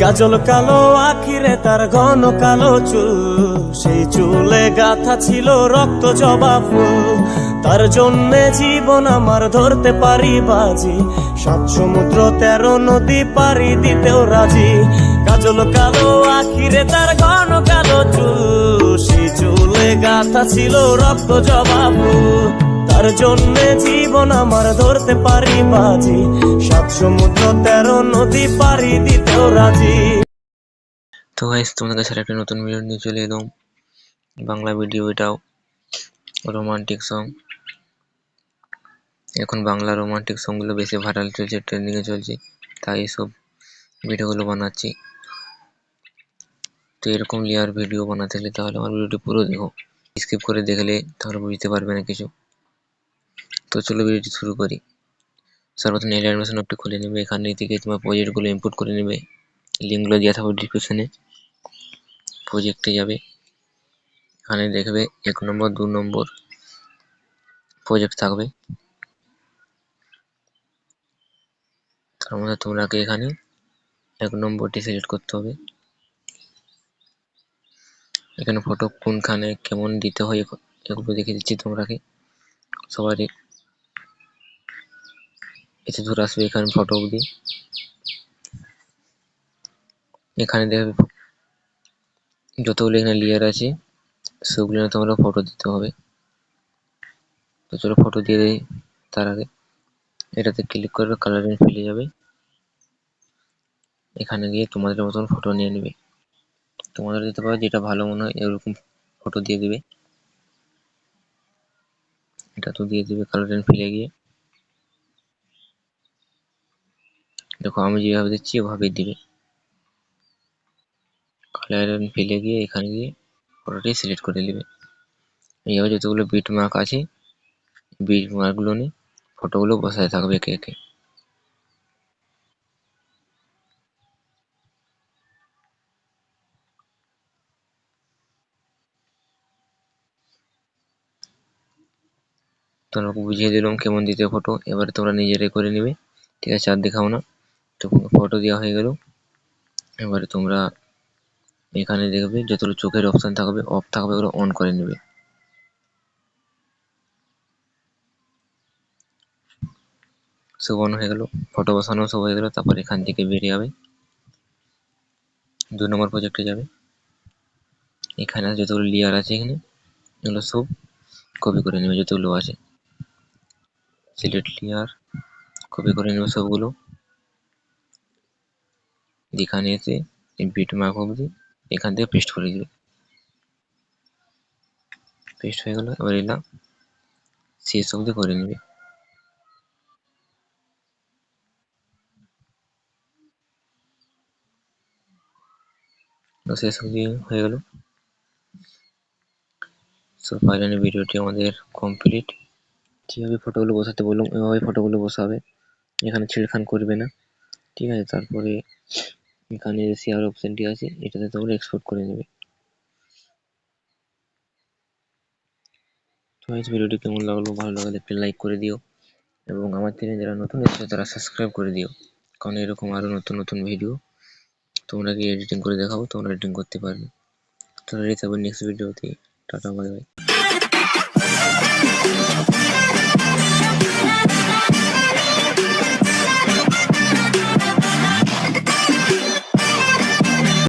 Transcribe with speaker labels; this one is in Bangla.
Speaker 1: কাজল কালো আখিরে তার ঘন কালো চুল, সেই চুলে গাথা ছিল রক্ত জবা ফুল। তার জন্যে জীবন আমার ধরতে পারি বাজি, 7 সমুদ্র 13 নদী পারি দিতেও রাজি। কাজল কালো আখিরে তার ঘন কালো চুল, সেই চুলে গাথা ছিল রক্ত জবা ফুল। তার জন্যে জীবন আমার ধরতে পারি বাজি, 7 সমুদ্র 13 নদী পারি দিতেও রাজি।
Speaker 2: তো গাইস, তোমাদের কাছে একটা নতুন ভিডিও নিয়ে চলে এলাম। বাংলা ভিডিও, এটাও রোমান্টিক সং। এখন বাংলা রোমান্টিক সংগুলো বেশি ভাইরাল চলছে, ট্রেন্ডিংয়ে চলছে, তাই এইসব ভিডিওগুলো বানাচ্ছি। তো এরকম লেয়ার ভিডিও বানাতে হলে তাহলে আমার ভিডিওটি পুরো দেখো, স্কিপ করে দেখলে তাহলে বুঝতে পারবে না কিছু। তো চলো ভিডিওটি শুরু করি। সর্বপ্রথম এই অ্যানিমেশন অ্যাপটি খুলে নেবে। এখান থেকে তোমার প্রজেক্টগুলো ইম্পোর্ট করে নেবে, লিঙ্কগুলো দেওয়া থাকবে ডিসক্রিপশনে। প্রজেক্টে যাবে, এখানে দেখবে 1 নম্বর 2 নম্বর প্রজেক্ট থাকবে। তার মধ্যে তোমরাকে এখানে 1 নম্বরটি সিলেক্ট করতে হবে। এখানে ফটো কোনখানে কেমন দিতে হয় এগুলো দেখে দিচ্ছি তোমরাকে সবারই। এতে ধরে আসবে এখানে ফটো অবধি। এখানে দেখবে যতগুলো এখানে লেয়ার আছে সেগুলো তোমরা ফটো দিতে হবে। তো চলো ফটো দিয়ে দিই। তার আগে এটাতে ক্লিক করবে, কালারিং ফিলে যাবে। এখানে গিয়ে তোমাদের মতন ফটো নিয়ে নেবে। তোমাদের দিতে পারো যেটা ভালো মনে হয় এরকম ফটো দিয়ে দিবে। এটা তো দিয়ে দিবে কালারিং ফিলে গিয়ে। দেখো আমি যেভাবে দিচ্ছি ওভাবেই দিবে। কালারিং ফিলে গিয়ে এখানে গিয়ে ফটোটি সিলেক্ট করে নেবে। এইভাবে যতগুলো বিট মার্ক আছে বিট মার্কগুলো নিয়ে ফটোগুলো বসাতে থাকবে একে একে। তোমাকে বুঝিয়ে দিলাম কেমন দিতে ফটো, এবারে তোমরা নিজেরাই করে নিবে। ঠিক আছে, আর দেখাও না। তো ফটো দেওয়া হয়ে গেল। এবারে তোমরা এখানে দেখবে যতগুলো চোখের অপশন থাকবে অফ থাকবে, ওগুলো অন করে নেবে। সব অন হয়ে গেল, ফটো বসানো সব হয়ে গেল। তারপর এখান থেকে বেরিয়ে যাবে, 2 নম্বর প্রজেক্টে যাবে। এখানে যতগুলো লেয়ার আছে এখানে এগুলো সব কপি করে নেবে, যতগুলো আছে সিলেক্ট লেয়ার কপি করে নেবে সবগুলো। এখানে এসে বিট মার্ক অবধি এখান থেকে পেস্ট করে দিবে। পেস্ট হয়ে গেল, এবার এলা শেষ অবধি করে নেবে। শেষ অবধি হয়ে গেল। সো ফাইনালি ভিডিওটি আমাদের কমপ্লিট। যেভাবে ফটোগুলো বসাতে বললাম এভাবে ফটোগুলো বসাবে, এখানে ছেড়খান করবে না। ঠিক আছে, তারপরে এখানে শেয়ার অপশনটি আছে, এটাতে তোমরা এক্সপোর্ট করে নেবে। তো ভিডিওটি কেমন লাগলো, ভালো লাগলে একটা লাইক করে দিও, এবং আমার চ্যানেলে যারা নতুন এসেছে তারা সাবস্ক্রাইব করে দিও, কারণ এরকম আরো নতুন নতুন ভিডিও তোমরা কি এডিটিং করে দেখাবো, তোমরা এডিটিং করতে পারবে। তো রেডি থাকবে নেক্সট ভিডিওতে। Tata, bye bye.